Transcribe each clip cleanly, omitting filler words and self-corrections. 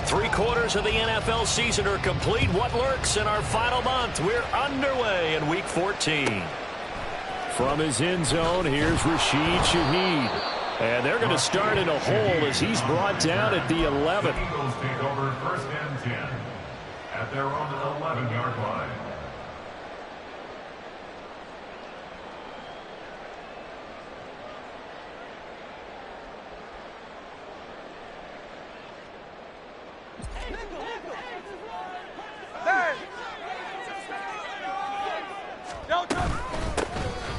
Three-quarters of the NFL season are complete. What lurks in our final month? We're underway in Week 14. From his end zone, here's Rashid Shaheed. And they're going to start in a hole as he's brought down at the 11. The Eagles take over first and 10 at their own 11-yard line.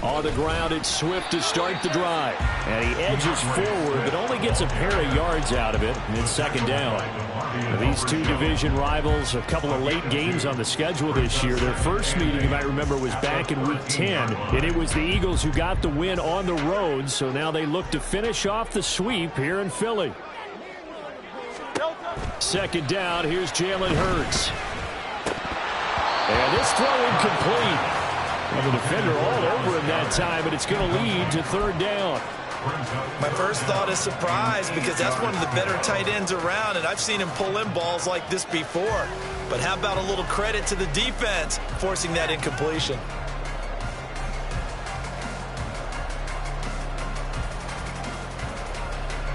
On the ground, it's Swift to start the drive. And he edges forward, but only gets a pair of yards out of it. And it's second down. Now, these two division rivals, a couple of late games on the schedule this year. Their first meeting, you might remember, was back in Week 10. And it was the Eagles who got the win on the road. So now they look to finish off the sweep here in Philly. Second down, here's Jalen Hurts. And this throw incomplete. Well, the defender all over him that time, but it's going to lead to third down. My first thought is surprise because that's one of the better tight ends around, and I've seen him pull in balls like this before. But how about a little credit to the defense forcing that incompletion?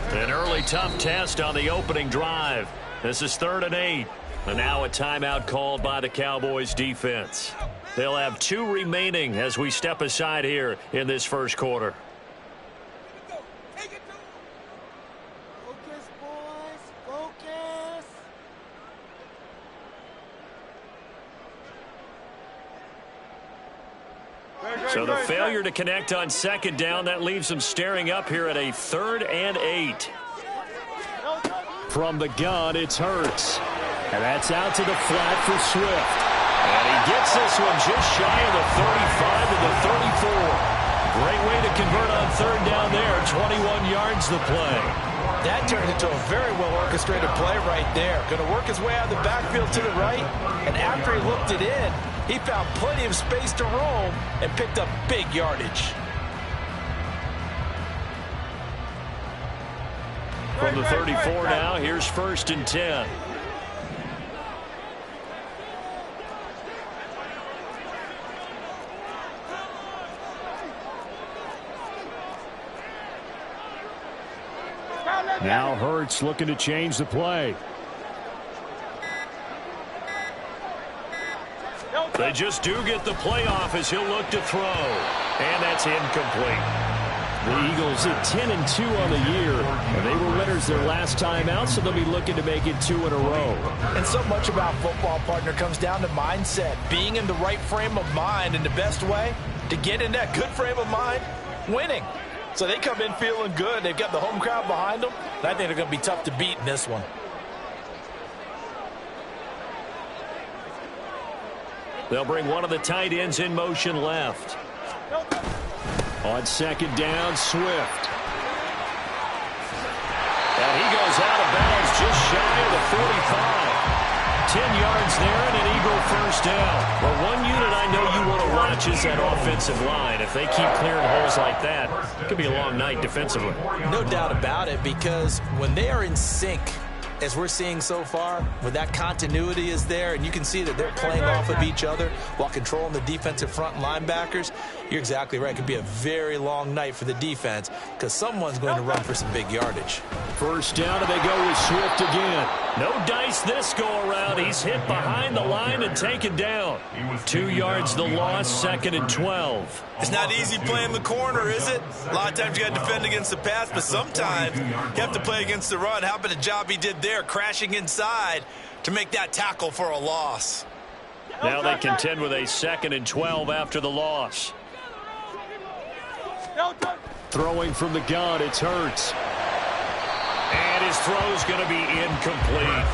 An early tough test on the opening drive. This is 3rd and 8. And now a timeout called by the Cowboys defense. They'll have 2 remaining as we step aside here in this first quarter. Focus, boys. Focus. So the failure to connect on second down, that leaves them staring up here at a 3rd and 8. From the gun, it's Hurts. And that's out to the flat for Swift. And he gets this one just shy of the 35 to the 34. Great way to convert on third down there. 21 yards the play. That turned into a very well-orchestrated play right there. Going to work his way out of the backfield to the right. And after he looked it in, he found plenty of space to roam and picked up big yardage. From the 34 now, here's 1st and 10. Now Hurts looking to change the play. They just do get the playoff as he'll look to throw. And that's incomplete. The Eagles at 10-2 on the year. And they were winners their last time out, so they'll be looking to make it 2 in a row. And so much about football, partner, comes down to mindset. Being in the right frame of mind, and the best way to get in that good frame of mind, winning. So they come in feeling good. They've got the home crowd behind them. And I think they're going to be tough to beat in this one. They'll bring one of the tight ends in motion left. On second down, Swift. And he goes out of bounds just shy of the 45. 10 yards there and an Eagle first down. Well, one unit I know you want to watch is that offensive line. If they keep clearing holes like that, it could be a long night defensively. No doubt about it, because when they are in sync, as we're seeing so far, when that continuity is there and you can see that they're playing off of each other while controlling the defensive front linebackers, you're exactly right. It could be a very long night for the defense because someone's going to run for some big yardage. First down, and they go with Swift again. No dice this go-around. He's hit behind the line and taken down. 2 yards the loss, 2nd and 12. It's not easy playing the corner, is it? A lot of times you got to defend against the pass, but sometimes you have to play against the run. How about the job he did there, crashing inside to make that tackle for a loss? Now they contend with a 2nd and 12 after the loss. Throwing from the gun, it's Hurts. And his throw's going to be incomplete.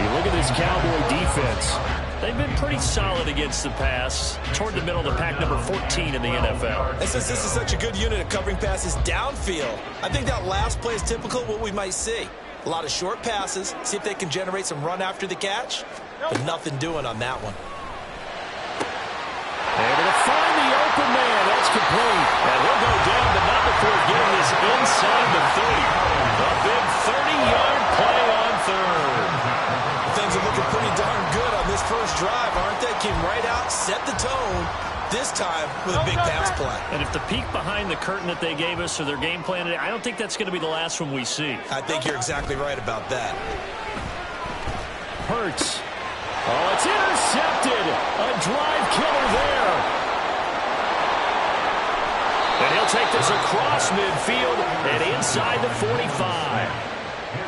You look at this Cowboy defense. They've been pretty solid against the pass. Toward the middle of the pack, number 14 in the NFL. And since this is such a good unit of covering passes downfield, I think that last play is typical of what we might see. A lot of short passes, see if they can generate some run after the catch, but nothing doing on that one. Able to find the open man. That's complete. And he'll go down, but not before getting this inside the 30. A big 30-yard play on third. came right out, set the tone, this time with a big pass play. And if the peek behind the curtain that they gave us or their game plan today, I don't think that's going to be the last one we see. I think you're exactly right about that. Hurts. Oh, it's intercepted. A drive killer there. And he'll take this across midfield and inside the 45.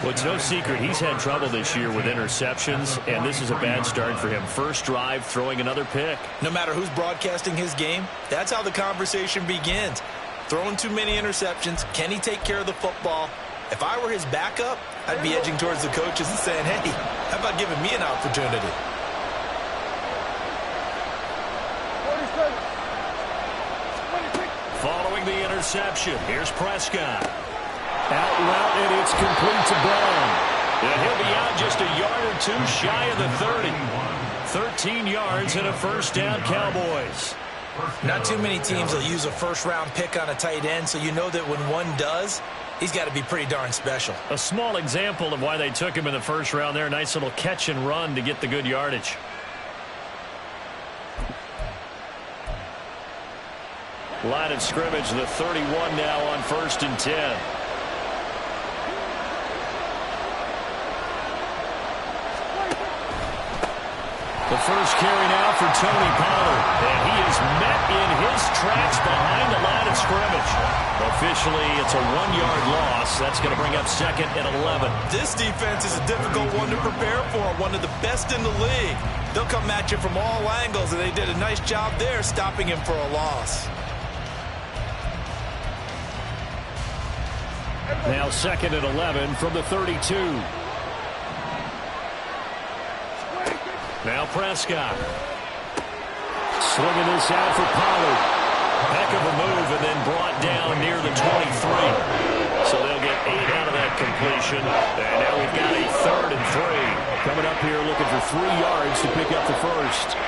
Well, it's no secret he's had trouble this year with interceptions, and this is a bad start for him. First drive, throwing another pick. No matter who's broadcasting his game, that's how the conversation begins. Throwing too many interceptions, can he take care of the football? If I were his backup, I'd be edging towards the coaches and saying, hey, how about giving me an opportunity? Following the interception, here's Prescott. Out route, and it's complete to Brown. And he'll be out just a yard or two shy of the 30. 13 yards and a first down, Cowboys. Not too many teams will use a first-round pick on a tight end, so you know that when one does, he's got to be pretty darn special. A small example of why they took him in the first round there. Nice little catch and run to get the good yardage. Line of scrimmage, the 31 now on 1st and 10. The first carry now for Tony Pollard. And he is met in his tracks behind the line of scrimmage. Officially, it's a 1-yard loss. That's going to bring up 2nd and 11. This defense is a difficult one to prepare for. One of the best in the league. They'll come at you from all angles, and they did a nice job there stopping him for a loss. Now 2nd and 11 from the 32. Now Prescott. Slinging this out for Pollard. Heck of a move and then brought down near the 23. So they'll get 8 out of that completion. And now we've got a 3rd and 3. Coming up here looking for 3 yards to pick up the first.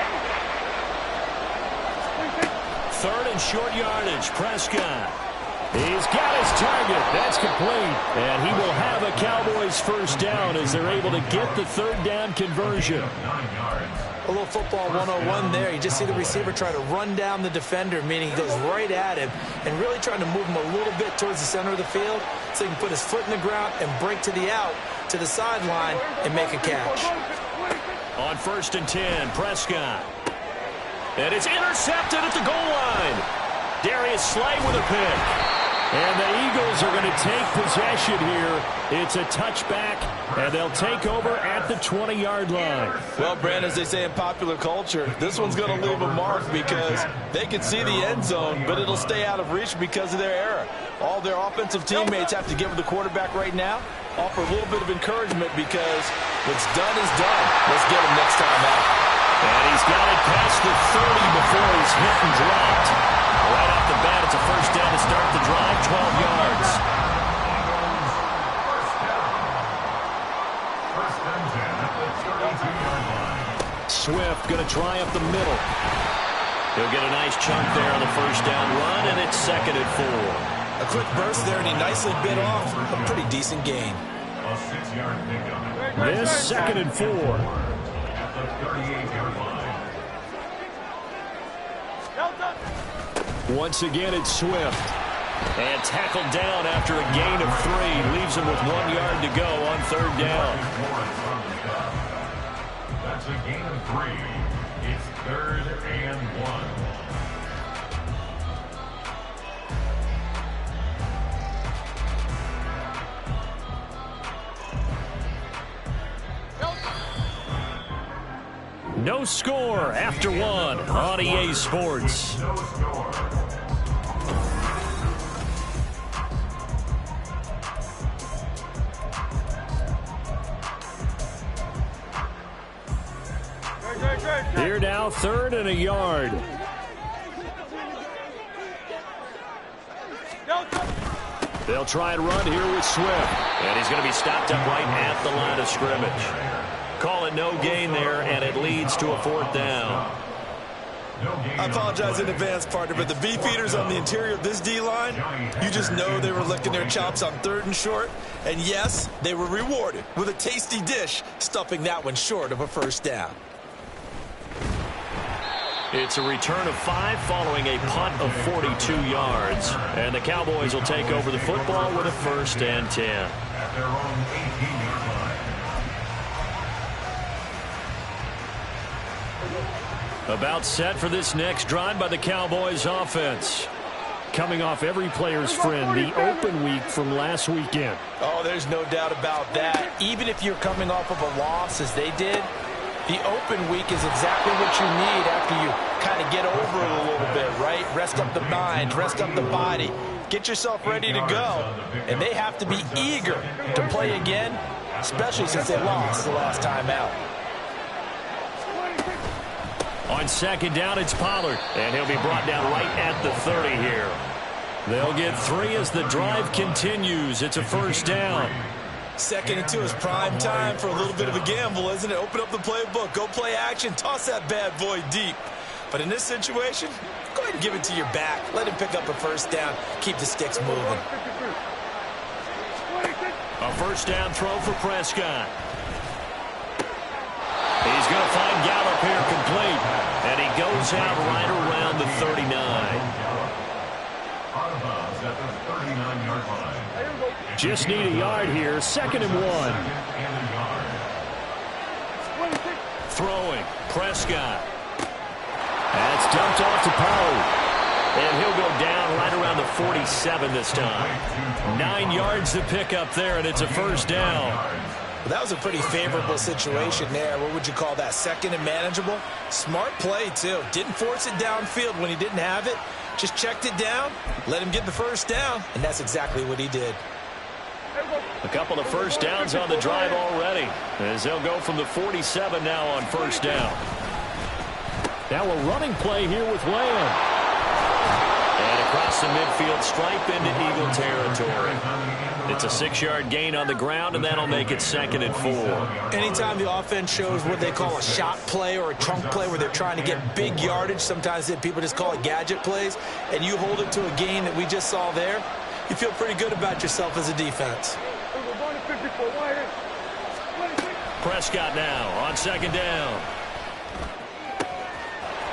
3rd and short yardage. Prescott. He's got his target. That's complete. And he will have a Cowboys first down as they're able to get the 3rd down conversion. A little football 101 there. You just see the receiver try to run down the defender, meaning he goes right at him and really trying to move him a little bit towards the center of the field so he can put his foot in the ground and break to the out, to the sideline, and make a catch. On 1st and 10, Prescott. And it's intercepted at the goal line. Darius Slay with a pick. And the Eagles are going to take possession here. It's a touchback, and they'll take over at the 20-yard line. Well, Brand, as they say in popular culture, this one's going to leave a mark because they can see the end zone, but it'll stay out of reach because of their error. All their offensive teammates have to give the quarterback right now, offer a little bit of encouragement because what's done is done. Let's get him next time out. And he's got it past the 30 before he's hit and dropped. Right off the bat, it's a first down to start the drive, 12 yards. Swift going to try up the middle. He'll get a nice chunk there on the first down run, and it's 2nd and 4. A quick burst there, and he nicely bit off a pretty decent gain. This 2nd and 4. At the 38-yard line. Once again, it's Swift. And tackled down after a gain of 3. Leaves him with 1 yard to go on 3rd down. That's a gain of 3. It's 3rd and 1. No score after 1 on EA Sports. No score. Here now, 3rd and a yard. They'll try and run here with Swift. And he's going to be stopped up right at the line of scrimmage. Call it no gain there, and it leads to a 4th down. I apologize in advance, partner, but the beefeaters on the interior of this D-line, you just know they were licking their chops on 3rd and short. And yes, they were rewarded with a tasty dish, stuffing that one short of a first down. It's a return of 5 following a punt of 42 yards. And the Cowboys will take over the football with a 1st and 10. At their own 18-yard line. About set for this next drive by the Cowboys offense. Coming off every player's friend, the open week from last weekend. Oh, there's no doubt about that. Even if you're coming off of a loss as they did, the open week is exactly what you need after you kind of get over it a little bit, right? Rest up the mind, rest up the body, get yourself ready to go. And they have to be eager to play again, especially since they lost the last time out. On 2nd down, it's Pollard, and he'll be brought down right at the 30 here. They'll get 3 as the drive continues. It's a 1st down. 2nd and 2 is prime time for a little bit of a gamble, isn't it? Open up the playbook, go play action, toss that bad boy deep. But in this situation, go ahead and give it to your back. Let him pick up a 1st down, keep the sticks moving. A 1st down throw for Prescott. He's going to find Gallup here complete. And he goes out right around the 39. Out of bounds at the 39-yard line. Just need a yard here. 2nd and 1. Throwing. Prescott. That's dumped off to Pollard. And he'll go down right around the 47 this time. 9 yards to pick up there, and it's a 1st down. Well, that was a pretty favorable situation there. What would you call that? 2nd and manageable? Smart play, too. Didn't force it downfield when he didn't have it. Just checked it down, let him get the 1st down, and that's exactly what he did. A couple of 1st downs on the drive already, as they'll go from the 47 now on 1st down. Now a running play here with Lamb. And across the midfield stripe into Eagle territory. It's a 6-yard gain on the ground, and that'll make it 2nd and 4. Anytime the offense shows what they call a shot play or a trunk play where they're trying to get big yardage, sometimes people just call it gadget plays, and you hold it to a gain that we just saw there, you feel pretty good about yourself as a defense. Prescott now on 2nd down.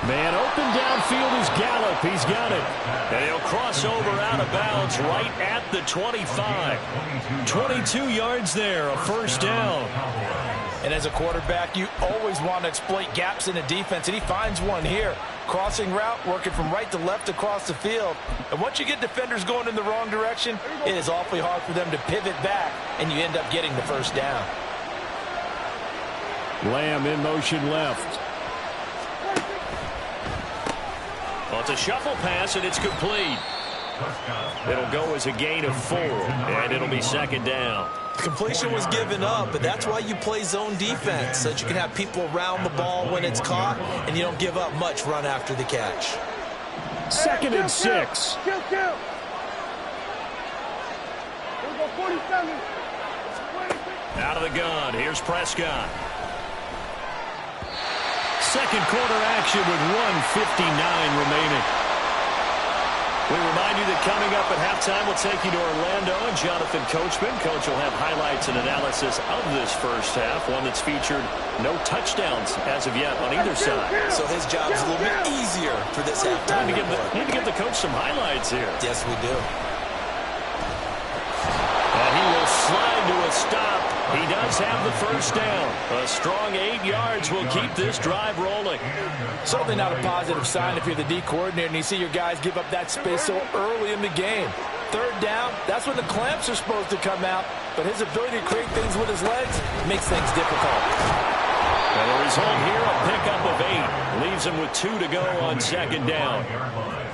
Man open downfield is Gallup. He's got it. And he'll cross over out of bounds right at the 25. 22 yards there, a 1st down. And as a quarterback, you always want to exploit gaps in the defense, and he finds one here. Crossing route, working from right to left across the field. And once you get defenders going in the wrong direction, it is awfully hard for them to pivot back, and you end up getting the 1st down. Lamb in motion left. Well, it's a shuffle pass, and it's complete. It'll go as a gain of 4, and it'll be 2nd down. Completion was given up, but that's why you play zone defense, so that you can have people around the ball when it's caught, and you don't give up much run after the catch. 2nd and 6. Out of the gun, here's Prescott. 2nd quarter action with 1:59 remaining. We remind you that coming up at halftime, we'll take you to Orlando and Jonathan Coachman. Coach will have highlights and analysis of this 1st half, one that's featured no touchdowns as of yet on either side. So his job is a little bit easier for this halftime. Need to give the coach some highlights here. Yes, we do. And he will slide to a stop. He does have the 1st down. A strong 8 yards will keep this drive rolling. Certainly not a positive sign if you're the D coordinator and you see your guys give up that space so early in the game. 3rd down, that's when the clamps are supposed to come out, but his ability to create things with his legs makes things difficult. And the result here, a pickup of 8. Leaves him with 2 to go on 2nd down.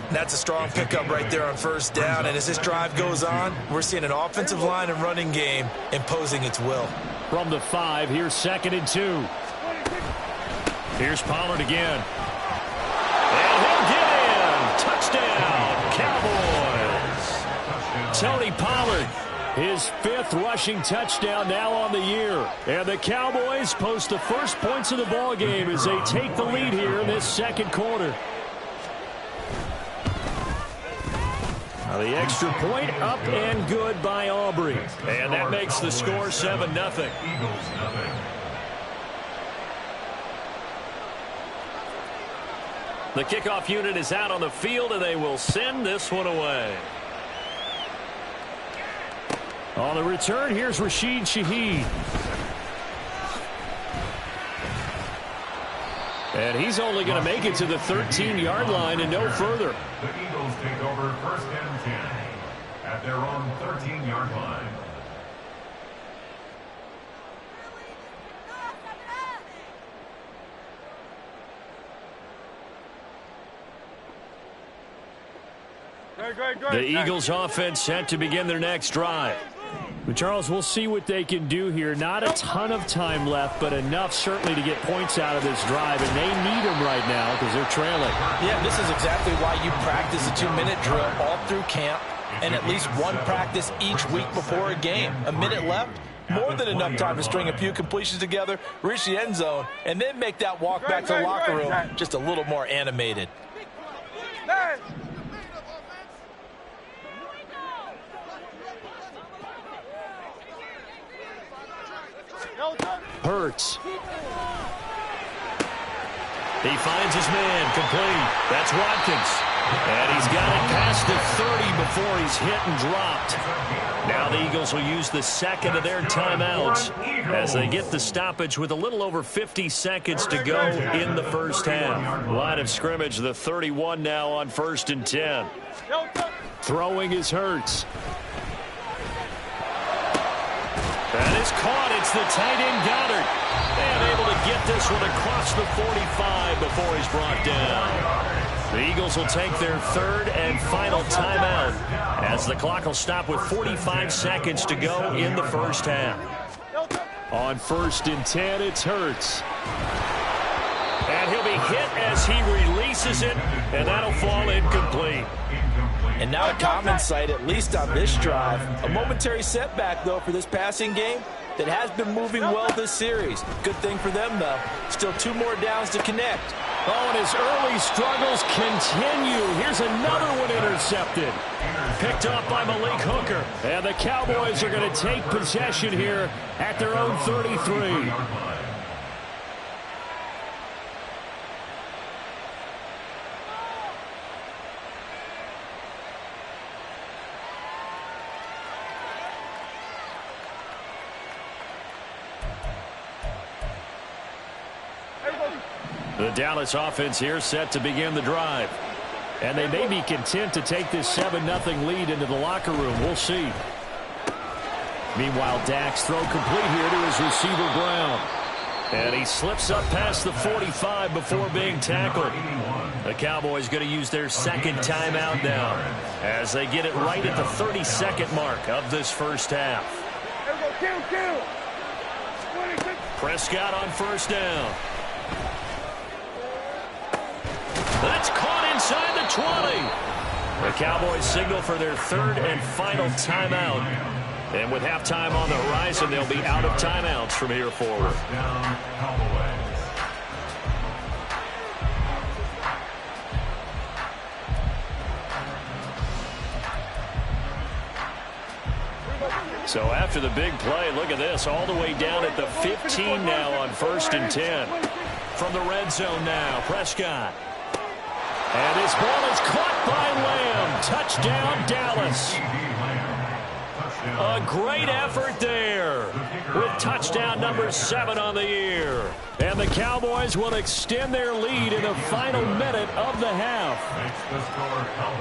That's a strong pickup right there on 1st down, and as this drive goes on, we're seeing an offensive line and running game imposing its will. From the 5, here's 2nd and 2. Here's Pollard again. And he'll get in. Touchdown, Cowboys. Tony Pollard, his 5th rushing touchdown now on the year. And the Cowboys post the first points of the ball game as they take the lead here in this 2nd quarter. Now the extra point up and good by Aubrey. And that makes the score 7-0. The kickoff unit is out on the field, and they will send this one away. On the return, here's Rashid Shaheed. And he's only going to make it to the 13-yard line and no further. The Eagles take over 1st and 10 at their own 13-yard line. The Eagles offense set to begin their next drive. But Charles, we'll see what they can do here. Not a ton of time left, but enough certainly to get points out of this drive, and they need them right now because they're trailing. Yeah, this is exactly why you practice a 2-minute drill all through camp and at least one practice each week before a game. A minute left, more than enough time to string a few completions together, reach the end zone, and then make that walk back to the locker room just a little more animated. Hurts. He finds his man, complete. That's Watkins. And he's got it past the 30 before he's hit and dropped. Now the Eagles will use the second of their timeouts as they get the stoppage with a little over 50 seconds to go in the first half. Line of scrimmage, the 31 now on 1st and 10. Throwing is Hurts. That is caught. It's the tight end Goddard. And able to get this one across the 45 before he's brought down. The Eagles will take their 3rd and final timeout as the clock will stop with 45 seconds to go in the first half. On 1st and 10, it's Hurts. And he'll be hit as he releases it, and that'll fall incomplete. And now a common sight, at least on this drive. A momentary setback, though, for this passing game that has been moving well this series. Good thing for them, though. Still 2 more downs to connect. Oh, and his early struggles continue. Here's another one intercepted. Picked up by Malik Hooker. And the Cowboys are going to take possession here at their own 33. The Dallas offense here set to begin the drive. And they may be content to take this 7-0 lead into the locker room. We'll see. Meanwhile, Dak's throw complete here to his receiver Brown. And he slips up past the 45 before being tackled. The Cowboys going to use their 2nd timeout now as they get it right at the 32nd mark of this first half. Prescott on 1st down. That's caught inside the 20. The Cowboys signal for their 3rd and final timeout. And with halftime on the horizon, they'll be out of timeouts from here forward. So after the big play, look at this, all the way down at the 15 now on 1st and 10. From the red zone now, Prescott. And this ball is caught by Lamb. Touchdown, Dallas. A great effort there with touchdown number 7 on the year. And the Cowboys will extend their lead in the final minute of the half.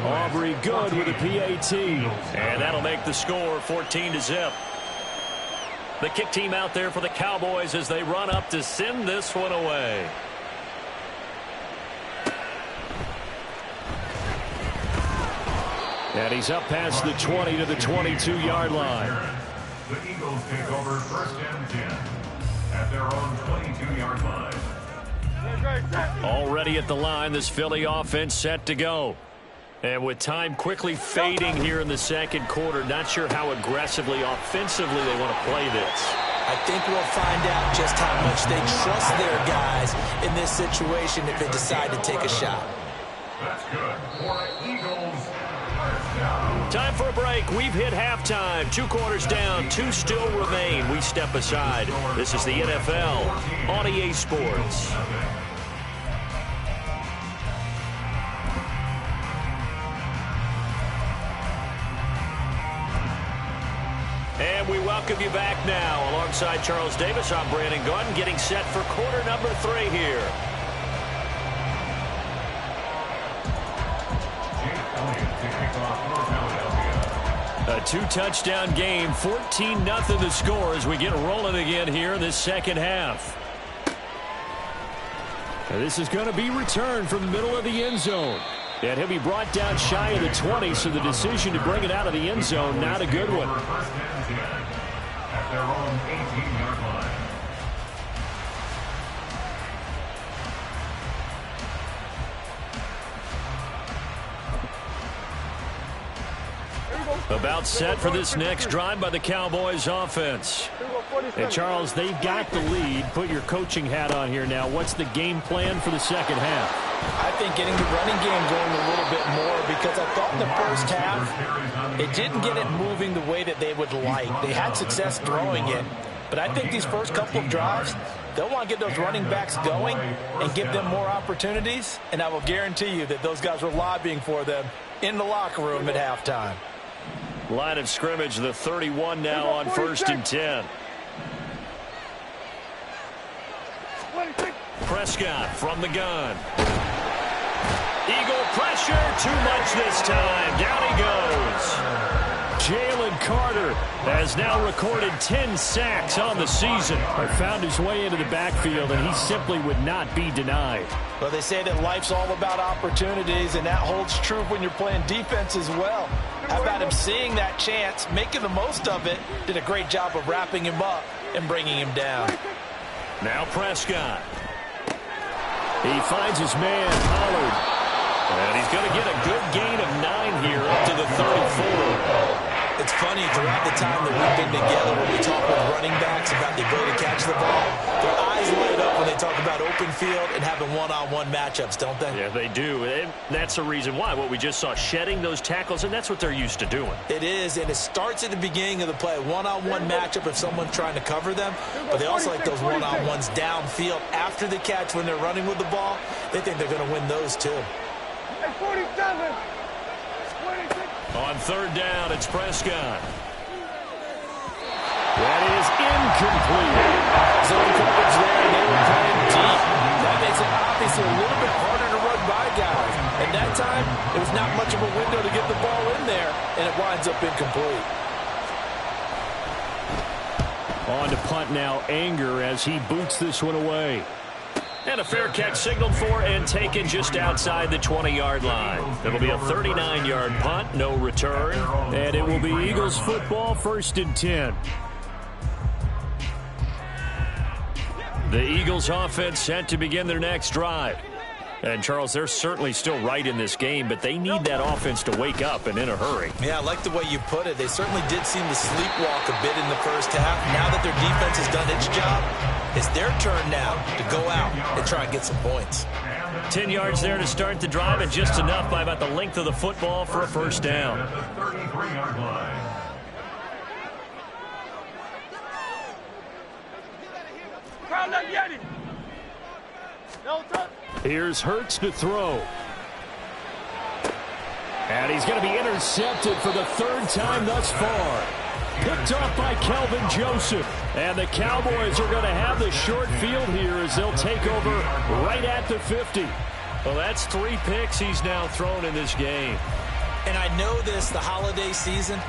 Aubrey Good with a PAT. And that'll make the score 14-0. The kick team out there for the Cowboys as they run up to send this one away. And he's up past the 20 to the 22-yard line. The Eagles take over 1st and 10 at their own 22-yard line. Already at the line, this Philly offense set to go. And with time quickly fading here in the 2nd quarter, not sure how aggressively, offensively they want to play this. I think we'll find out just how much they trust their guys in this situation if they decide to take a shot. That's good for Eagles. Time for a break. We've hit halftime. 2 quarters down. 2 still remain. We step aside. This is the NFL on EA Sports. And we welcome you back now. Alongside Charles Davis, I'm Brandon Gunn, getting set for quarter number 3 here. A 2-touchdown game, 14-0 the score as we get rolling again here in this second half. And this is going to be returned from the middle of the end zone. And he'll be brought down shy of the 20, so the decision to bring it out of the end zone, not a good one. At their own 18-yard line. About set for this next drive by the Cowboys offense. And Charles, they've got the lead. Put your coaching hat on here now. What's the game plan for the second half? I think getting the running game going a little bit more, because I thought in the first half it didn't get it moving the way that they would like. They had success throwing it, but I think these first couple of drives, they'll want to get those running backs going and give them more opportunities, and I will guarantee you that those guys were lobbying for them in the locker room at halftime. Line of scrimmage, the 31 now on 1st and 10. Prescott from the gun. Eagle pressure, too much this time. Down he goes. Jalen Carter has now recorded 10 sacks on the season. Found his way into the backfield, and he simply would not be denied. Well, they say that life's all about opportunities, and that holds true when you're playing defense as well. How about him seeing that chance, making the most of it, did a great job of wrapping him up and bringing him down. Now Prescott. He finds his man, Pollard. And he's going to get a good gain of 9 here up to the 34. It's funny, throughout the time that we've been together, when we talk with running backs about the ability to catch the ball, their eyes light up when they talk about open field and having one-on-one matchups, don't they? Yeah, they do. And that's the reason why. What we just saw, shedding those tackles, and that's what they're used to doing. It is, and it starts at the beginning of the play, one-on-one matchup if someone's trying to cover them, but they also like those one-on-ones downfield after the catch when they're running with the ball. They think they're going to win those too. 47. On 3rd down, it's Prescott. That is incomplete. Zone coverage there, and they were playing deep. That makes it obviously a little bit harder to run by guys. And that time, it was not much of a window to get the ball in there, and it winds up incomplete. On to punt now, Anger, as he boots this one away. And a fair catch signaled for and taken just outside the 20-yard line. It'll be a 39-yard punt, no return. And it will be Eagles football, 1st and 10. The Eagles offense set to begin their next drive. And, Charles, they're certainly still right in this game, but they need that offense to wake up and in a hurry. Yeah, I like the way you put it. They certainly did seem to sleepwalk a bit in the first half. Now that their defense has done its job, it's their turn now to go out and try and get some points. 10 yards there to start the drive, and just enough by about the length of the football for a first down. At the 33-yard line. Crown that Yeti. No touch. Here's Hurts to throw. And he's going to be intercepted for the 3rd time thus far. Picked off by Kelvin Joseph. And the Cowboys are going to have the short field here as they'll take over right at the 50. Well, that's 3 picks he's now thrown in this game. And I know this, the holiday season,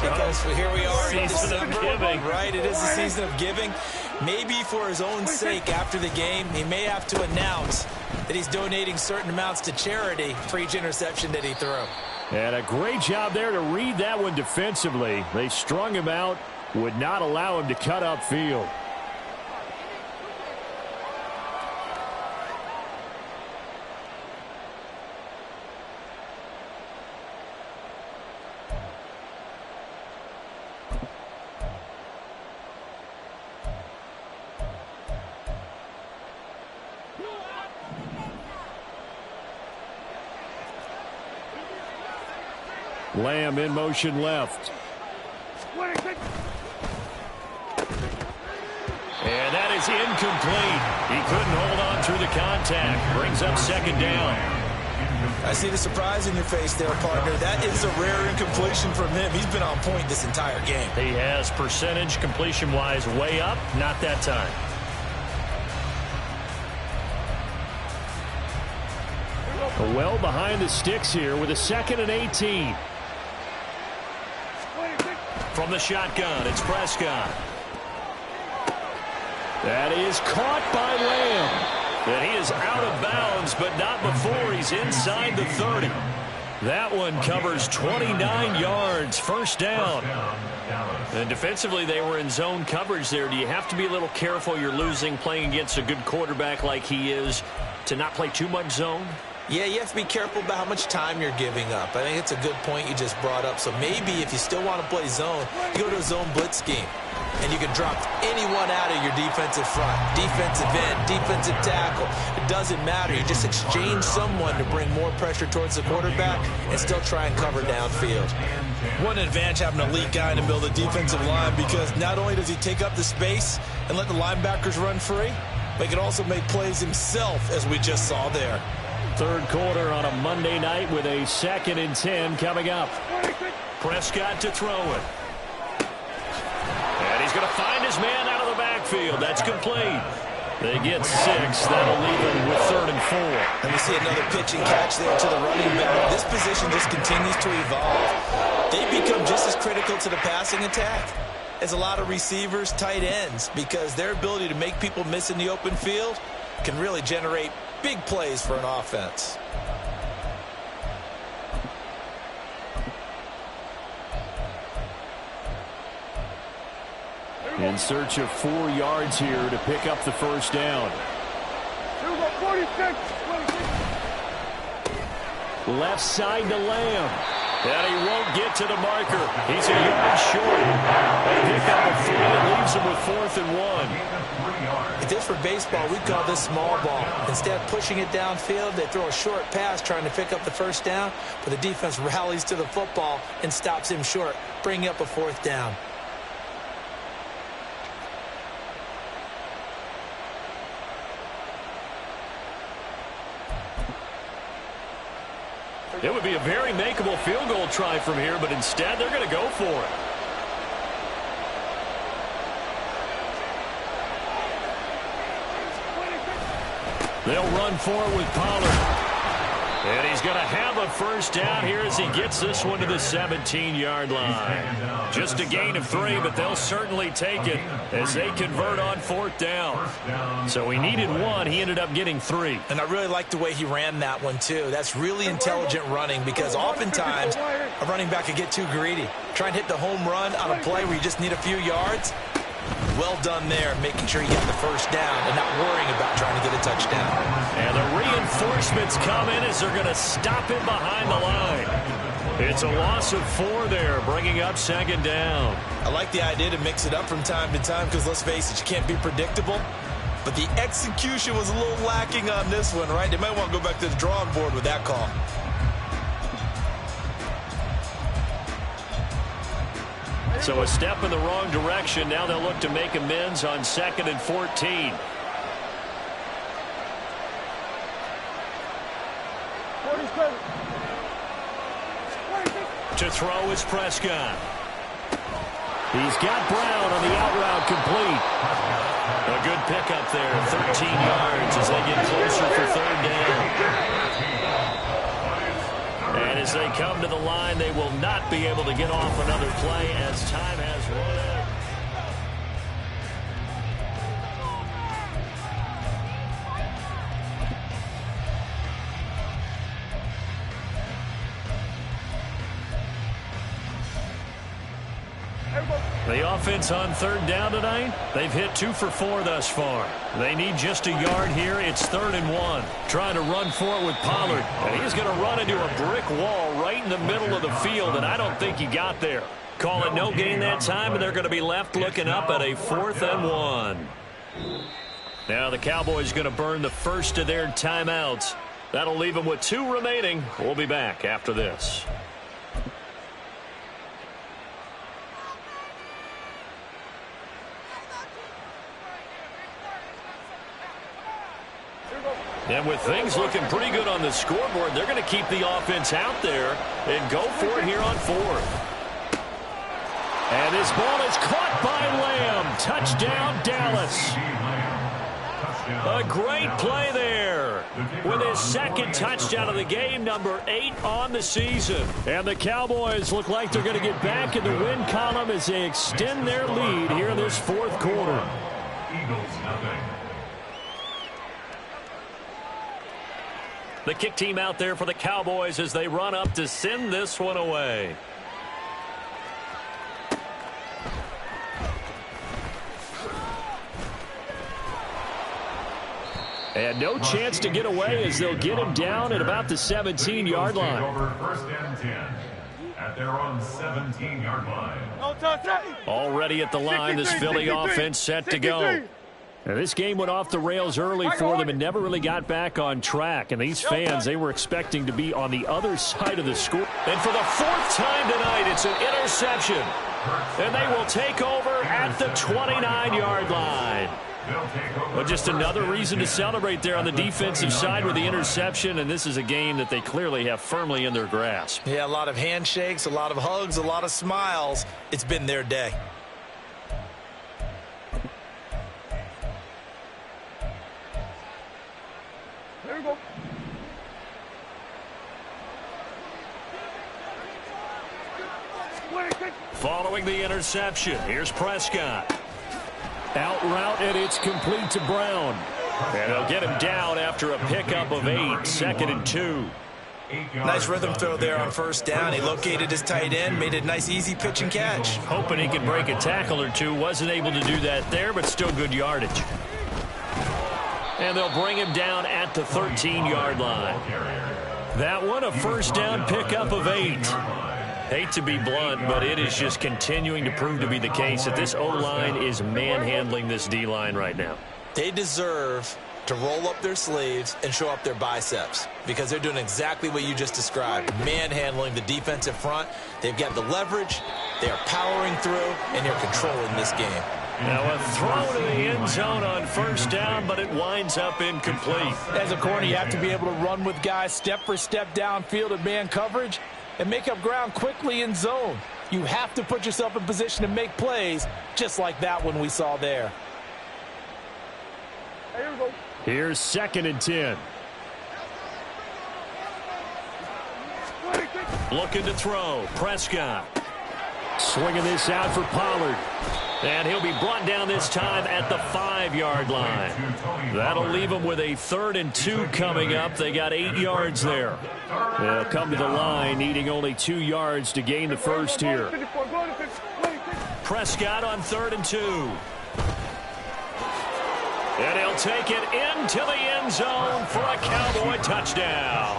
because here we are in Season of giving. Right, it is the season of giving. Maybe for his own sake, after the game, he may have to announce that he's donating certain amounts to charity for each interception that he threw. And a great job there to read that one defensively. They strung him out, would not allow him to cut upfield. Lamb in motion left. And that is incomplete. He couldn't hold on through the contact. Brings up 2nd down. I see the surprise in your face there, partner. That is a rare incompletion from him. He's been on point this entire game. He has percentage completion-wise way up, not that time. Well behind the sticks here with a 2nd and 18. From the shotgun, it's Prescott. That is caught by Lamb. And he is out of bounds, but not before he's inside the 30. That one covers 29 yards, first down. And defensively, they were in zone coverage there. Do you have to be a little careful you're losing playing against a good quarterback like he is to not play too much zone? Yeah, you have to be careful about how much time you're giving up. I think it's a good point you just brought up. So maybe if you still want to play zone, you go to a zone blitz scheme. And you can drop anyone out of your defensive front, defensive end, defensive tackle. It doesn't matter. You just exchange someone to bring more pressure towards the quarterback and still try and cover downfield. What an advantage having an elite guy in the middle of the defensive line, because not only does he take up the space and let the linebackers run free, but he can also make plays himself, as we just saw there. Third quarter on a Monday night with a 2nd and 10 coming up. Prescott to throw it. And he's going to find his man out of the backfield. That's complete. They get 6. That'll leave him with 3rd and 4. And we see another pitch and catch there to the running back. This position just continues to evolve. They become just as critical to the passing attack as a lot of receivers, tight ends, because their ability to make people miss in the open field can really generate big plays for an offense. In search of 4 yards here to pick up the first down. 46. Left side to Lamb. And he won't get to the marker. He's a yard short. A pick up of 3 and leaves him with 4th and 1. If this were baseball, we'd call this small ball. Instead of pushing it downfield, they throw a short pass trying to pick up the first down, but the defense rallies to the football and stops him short, bringing up a 4th down. It would be a very makeable field goal try from here, but instead they're going to go for it. They'll run for it with Pollard. And he's going to have a first down here as he gets this one to the 17-yard line. Just a gain of 3, but they'll certainly take it as they convert on 4th down. So he needed 1. He ended up getting 3. And I really like the way he ran that one, too. That's really intelligent running, because oftentimes a running back can get too greedy. Try and hit the home run on a play where you just need a few yards. Well done there, making sure you get the first down and not worrying about trying to get a touchdown. And the reinforcements come in as they're going to stop him behind the line. It's a loss of 4 there, bringing up 2nd down. I like the idea to mix it up from time to time because, let's face it, you can't be predictable. But the execution was a little lacking on this one, right? They might want to go back to the drawing board with that call. So a step in the wrong direction. Now they'll look to make amends on 2nd and 14. To throw is Prescott. He's got Brown on the out route complete. A good pickup there, 13 yards as they get closer for 3rd down. And as they come to the line, they will not be able to get off another play as time has run out. The offense on 3rd down tonight, they've hit 2 for 4 thus far. They need just a yard here. It's 3rd and 1. Trying to run for it with Pollard. And he's going to run into a brick wall right in the middle of the field, and I don't think he got there. Call it no gain that time, and they're going to be left looking up at a 4th and 1. Now the Cowboys going to burn the first of their timeouts. That'll leave them with 2 remaining. We'll be back after this. And with things looking pretty good on the scoreboard, they're going to keep the offense out there and go for it here on fourth. And this ball is caught by Lamb. Touchdown, Dallas. A great play there with his second touchdown of the game, number 8 on the season. And the Cowboys look like they're going to get back in the win column as they extend their lead here in this fourth quarter. Eagles nothing. The kick team out there for the Cowboys as they run up to send this one away. And no chance to get away as they'll get him down at about the 17-yard line. Over first and 10 at their own 17-yard line. Already at the line, this Philly offense set to go. Now, this game went off the rails early for them and never really got back on track. And these fans, they were expecting to be on the other side of the score. And for the fourth time tonight, it's an interception. And they will take over at the 29-yard line. Well, just another reason to celebrate there on the defensive side with the interception, and this is a game that they clearly have firmly in their grasp. Yeah, a lot of handshakes, a lot of hugs, a lot of smiles. It's been their day. There we go. Following the interception, here's Prescott. Out route, and it's complete to Brown. And they'll get him down after a pickup of 8, 2nd and 2. Nice rhythm throw there on first down. He located his tight end, made a nice easy pitch and catch. Hoping he could break a tackle or two. Wasn't able to do that there, but still good yardage. And they'll bring him down at the 13-yard line. That one, a first down pickup of 8. Hate to be blunt, but it is just continuing to prove to be the case that this O-line is manhandling this D-line right now. They deserve to roll up their sleeves and show up their biceps because they're doing exactly what you just described, manhandling the defensive front. They've got the leverage, they're powering through, and they're controlling this game. Now a throw to the end zone on first down, but it winds up incomplete. As a corner, you have to be able to run with guys step for step downfield in man coverage and make up ground quickly in zone. You have to put yourself in position to make plays, just like that one we saw there. Here we go. Here's 2nd and 10. Looking to throw. Prescott. Swinging this out for Pollard. And he'll be brought down this time at the 5-yard line. That'll leave him with a 3rd and 2 coming up. They got 8 yards there. They'll come to the line, needing only 2 yards to gain the first here. Prescott on 3rd and 2. And he'll take it into the end zone for a Cowboy touchdown.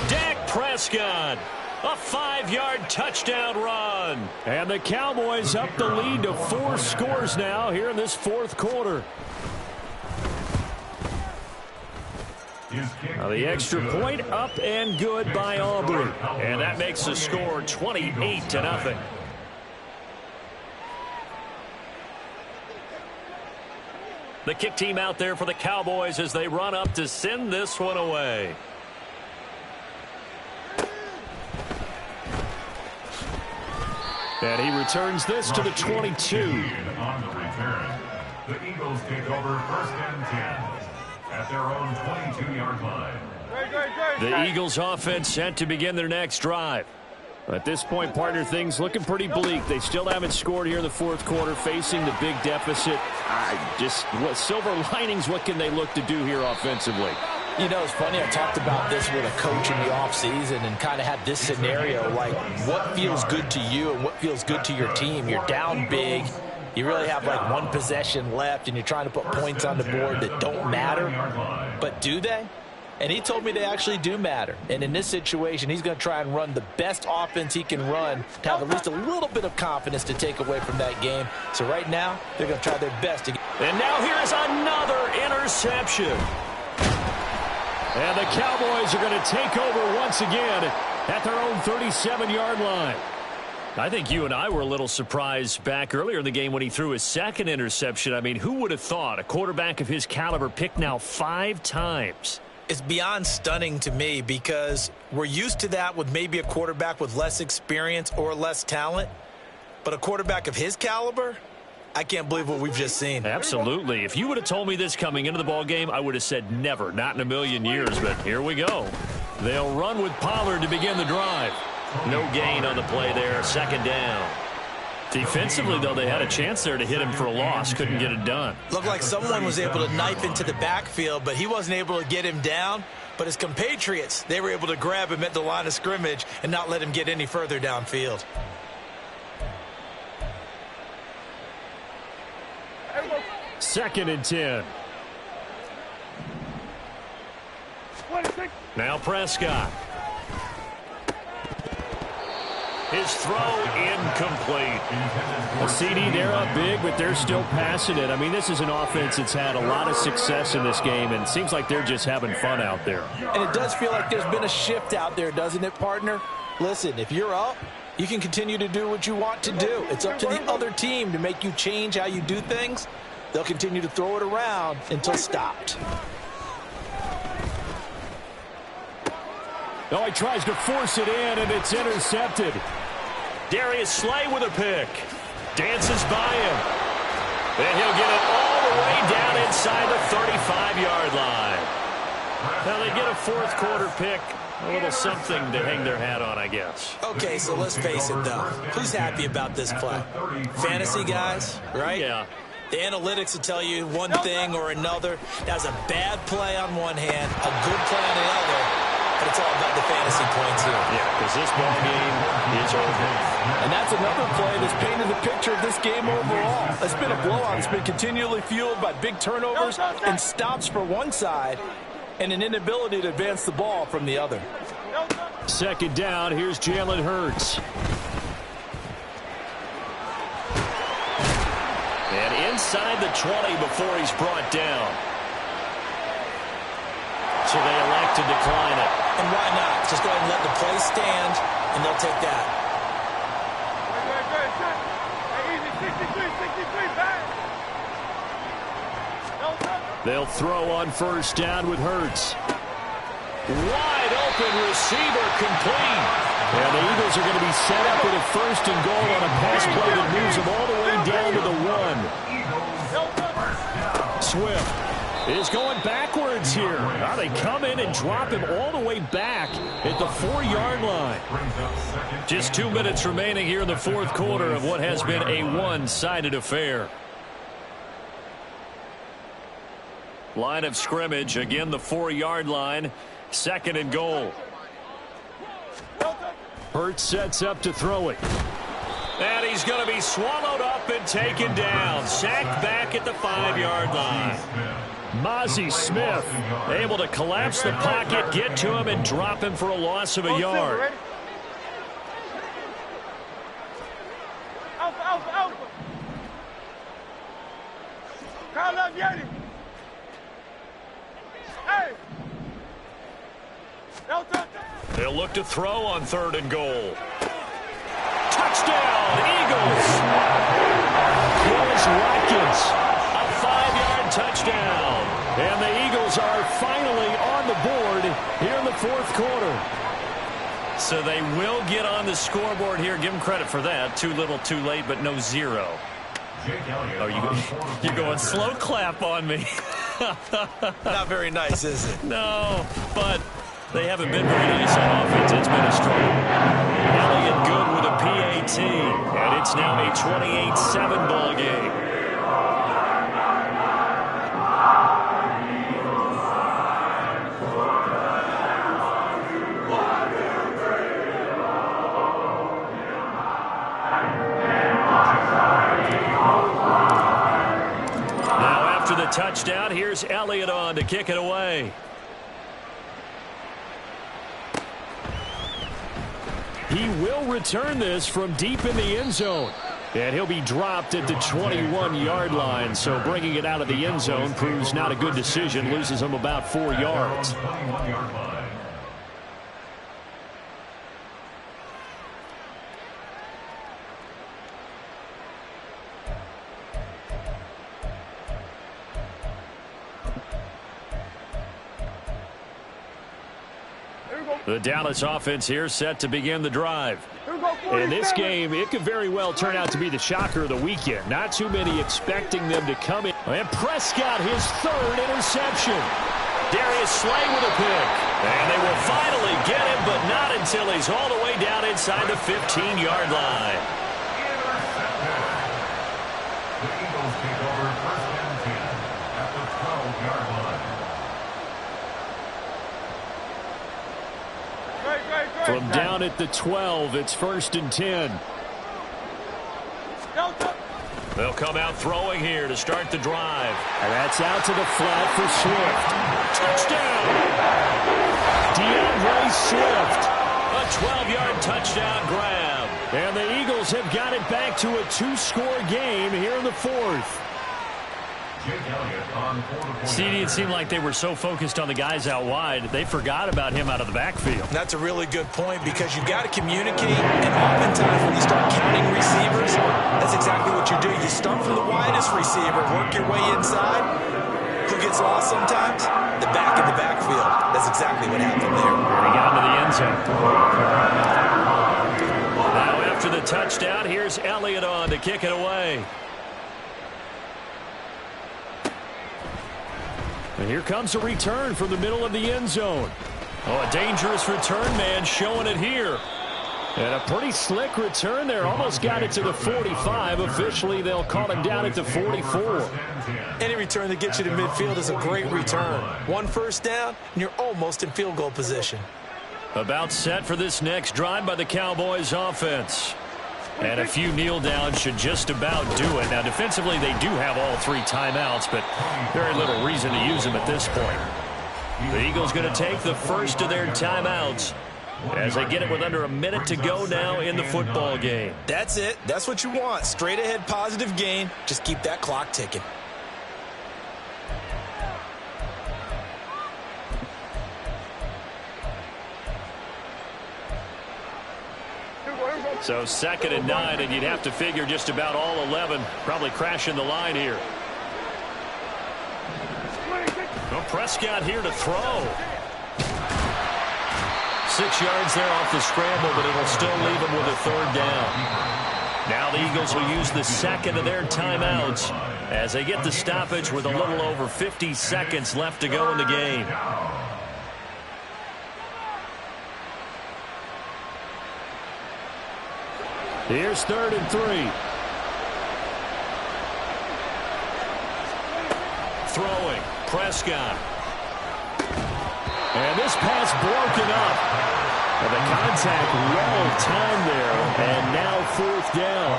Dak Prescott. A 5-yard touchdown run. And the Cowboys up the lead to 4 scores now here in this fourth quarter. Now the extra point up and good by Aubrey. And that makes the score 28-0. The kick team out there for the Cowboys as they run up to send this one away. And he returns this to the 22. On the return, the Eagles take over first and 10 at their own 22-yard line. The Eagles offense set to begin their next drive. At this point, partner, things looking pretty bleak. They still haven't scored here in the fourth quarter, facing the big deficit. What silver linings, what can they look to do here offensively? You know, it's funny, I talked about this with a coach in the offseason and kind of had this scenario, like what feels good to you and what feels good to your team. You're down big. You really have like 1 possession left, and you're trying to put points on the board that don't matter. But do they? And he told me they actually do matter. And in this situation, he's going to try and run the best offense he can run to have at least a little bit of confidence to take away from that game. So right now, they're going to try their best to get. And now here's another interception. And the Cowboys are going to take over once again at their own 37-yard line. I think you and I were a little surprised back earlier in the game when he threw his second interception. I mean, who would have thought a quarterback of his caliber picked now 5 times? It's beyond stunning to me because we're used to that with maybe a quarterback with less experience or less talent. But a quarterback of his caliber, I can't believe what we've just seen. Absolutely. If you would have told me this coming into the ball game, I would have said never, not in a million years. But here we go. They'll run with Pollard to begin the drive. No gain on the play there, second down. Defensively, though, they had a chance there to hit him for a loss. Couldn't get it done. Looked like someone was able to knife into the backfield, but he wasn't able to get him down. But his compatriots, they were able to grab him at the line of scrimmage and not let him get any further downfield. Second and 10. Now Prescott. His throw incomplete. A CD, they're up big, but they're still passing it. I mean, this is an offense that's had a lot of success in this game, and it seems like they're just having fun out there. And it does feel like there's been a shift out there, doesn't it, partner? Listen, if you're up, you can continue to do what you want to do. It's up to the other team to make you change how you do things. They'll continue to throw it around until stopped. Oh, he tries to force it in, and it's intercepted. Darius Slay with a pick. Dances by him. And he'll get it all the way down inside the 35-yard line. Now they get a fourth quarter pick. A little something to hang their hat on, I guess. Okay, so let's face it, though. Who's happy about this play? Fantasy guys, right? Yeah. The analytics will tell you one thing or another. That's a bad play on one hand, a good play on the other. But it's all about the fantasy points here. Yeah, because this ball game is over. And that's another play that's painted the picture of this game overall. It's been a blowout. It's been continually fueled by big turnovers and stops for one side and an inability to advance the ball from the other. Second down, here's Jalen Hurts. And inside the 20 before he's brought down. So they elect to decline it. And why not? Just go ahead and let the play stand, and they'll take that. They'll throw on first down with Hurts. Wide open receiver complete. And the Eagles are going to be set up with a first and goal on a pass play that moves them all the way down to the 1. Swift is going backwards here. Now they come in and drop him all the way back at the 4-yard line. Just 2 minutes remaining here in the fourth quarter of what has been a one-sided affair. Line of scrimmage, again the 4-yard line. Second and goal. Hurts sets up to throw it. And he's going to be swallowed up and taken down. Sacked back at the 5-yard line. Mozzie Smith able to collapse the pocket, get to him, and drop him for a loss of a yard. Alpha, alpha, alpha. Crowd up, Yeti. Hey. They'll look to throw on third and goal. Touchdown, Eagles. Chris Watkins, a 5-yard touchdown. And the Eagles are finally on the board here in the fourth quarter. So they will get on the scoreboard here. Give them credit for that. Too little, too late, but no zero. Oh, you're going slow clap on me. Not very nice, is it? No, but they haven't been very nice on offense. It's been a struggle. Elliott good with a PAT, and it's now a 28-7 ball game. Now after the touchdown, here's Elliott on to kick it away. He will return this from deep in the end zone. And he'll be dropped at the 21-yard line. So bringing it out of the end zone proves not a good decision. Loses him about 4 yards. The Dallas offense here set to begin the drive. In this game, it could very well turn out to be the shocker of the weekend. Not too many expecting them to come in. And Prescott, his third interception. Darius Slay with a pick. And they will finally get him, but not until he's all the way down inside the 15-yard line. The Eagles take over first and 10 at the 12-yard line. From down at the 12, it's first and 10. They'll come out throwing here to start the drive. And that's out to the flat for Swift. Touchdown! DeAndre Swift. A 12-yard touchdown grab. And the Eagles have got it back to a 2-score game here in the fourth. CD, it seemed like they were so focused on the guys out wide, they forgot about him out of the backfield. That's a really good point because you've got to communicate, and oftentimes when you start counting receivers, that's exactly what you do. You start from the widest receiver, work your way inside. Who gets lost sometimes? The back in the backfield. That's exactly what happened there. And he got into the end zone. Now after the touchdown, here's Elliott on to kick it away. And here comes a return from the middle of the end zone. Oh, a dangerous return man showing it here. And a pretty slick return there. Almost got it to the 45. Officially, they'll call him down at the 44. Any return that gets you to midfield is a great return. One first down, and you're almost in field goal position. About set for this next drive by the Cowboys offense. And a few kneel downs should just about do it. Now, defensively, they do have all 3 timeouts, but very little reason to use them at this point. The Eagles going to take the first of their timeouts as they get it with under a minute to go now in the football game. That's it. That's what you want. Straight ahead positive gain. Just keep that clock ticking. So 2nd and 9, and you'd have to figure just about all 11 probably crashing the line here. Well, Prescott here to throw. 6 yards there off the scramble, but it'll still leave him with a 3rd down. Now the Eagles will use the second of their timeouts as they get the stoppage with a little over 50 seconds left to go in the game. Here's 3rd and 3. Throwing. Prescott. And this pass broken up. And the contact well timed there. And now 4th down.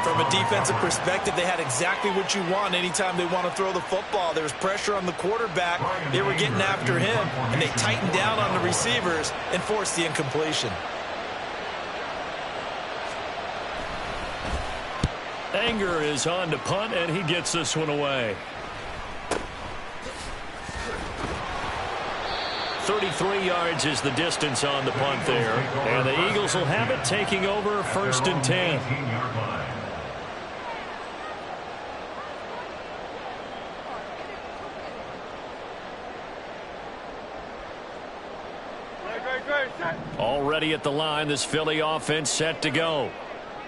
From a defensive perspective, they had exactly what you want anytime they want to throw the football. There was pressure on the quarterback. They were getting after him, and they tightened down on the receivers and forced the incompletion. Anger is on to punt, and he gets this one away. 33 yards is the distance on the punt there. And the Eagles will have it, taking over 1st and 10. Already at the line, this Philly offense set to go.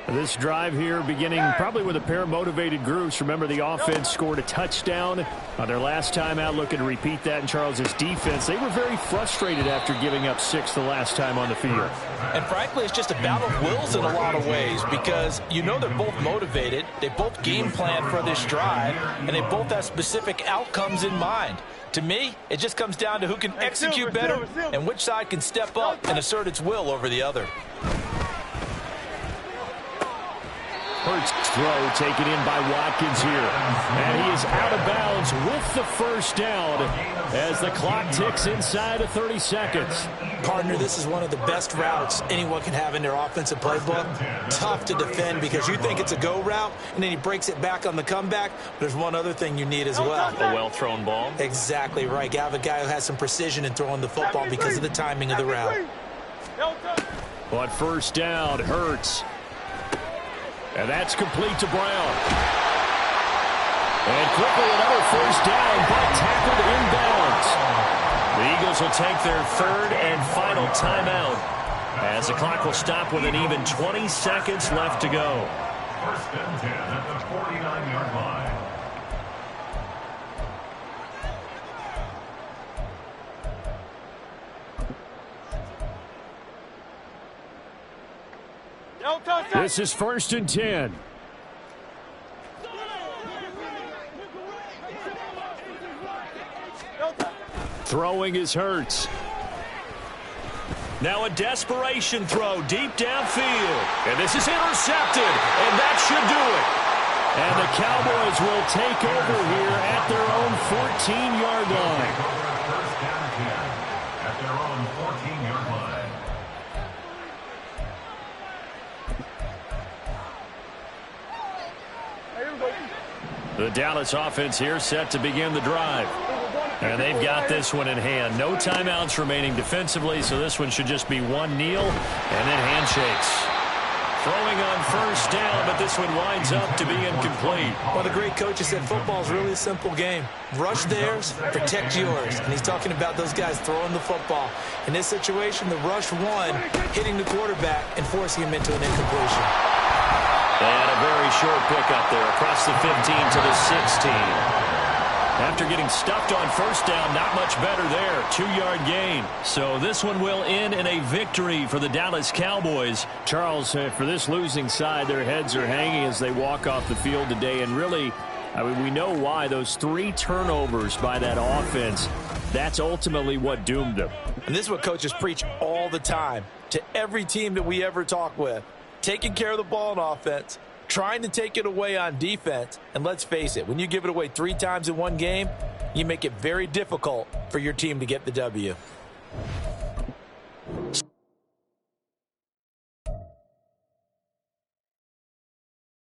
This drive here beginning probably with a pair of motivated groups. Remember, the offense scored a touchdown on their last time out. Looking to repeat that in Charles's defense. They were very frustrated after giving up 6 the last time on the field. And frankly, it's just a battle of wills in a lot of ways because you know they're both motivated. They both game plan for this drive, and they both have specific outcomes in mind. To me, it just comes down to who can execute better and which side can step up and assert its will over the other. Hurts throw taken in by Watkins here. And he is out of bounds with the 1st down as the clock ticks inside of 30 seconds. Partner, this is one of the best routes anyone can have in their offensive playbook. Tough to defend because you think it's a go route, and then he breaks it back on the comeback. But there's one other thing you need as well. A well-thrown ball. Exactly right. You have a guy who has some precision in throwing the football because of the timing of the route. On 1st down, Hurts. And that's complete to Brown. And quickly another 1st down, but tackled inbounds. The Eagles will take their third and final timeout as the clock will stop with an even 20 seconds left to go. First and 10 at the 49-yard line. This is first and 10. Throwing is Hurts. Now a desperation throw deep downfield. And this is intercepted. And that should do it. And the Cowboys will take over here at their own 14-yard line. First and 10 at their own 14-yard line. The Dallas offense here set to begin the drive. And they've got this one in hand. No timeouts remaining defensively, so this one should just be one kneel and then handshakes. Throwing on first down, but this one winds up to be incomplete. Well, the great coach has said football's really a simple game. Rush theirs, protect yours. And he's talking about those guys throwing the football. In this situation, the rush one, hitting the quarterback and forcing him into an incompletion. And a very short pickup there across the 15 to the 16. After getting stuffed on first down, not much better there. 2-yard gain. So this one will end in a victory for the Dallas Cowboys. Charles, for this losing side, their heads are hanging as they walk off the field today. And really, I mean, we know why. Those 3 turnovers by that offense, that's ultimately what doomed them. And this is what coaches preach all the time to every team that we ever talk with. Taking care of the ball on offense, trying to take it away on defense, and let's face it, when you give it away 3 times in one game, you make it very difficult for your team to get the W.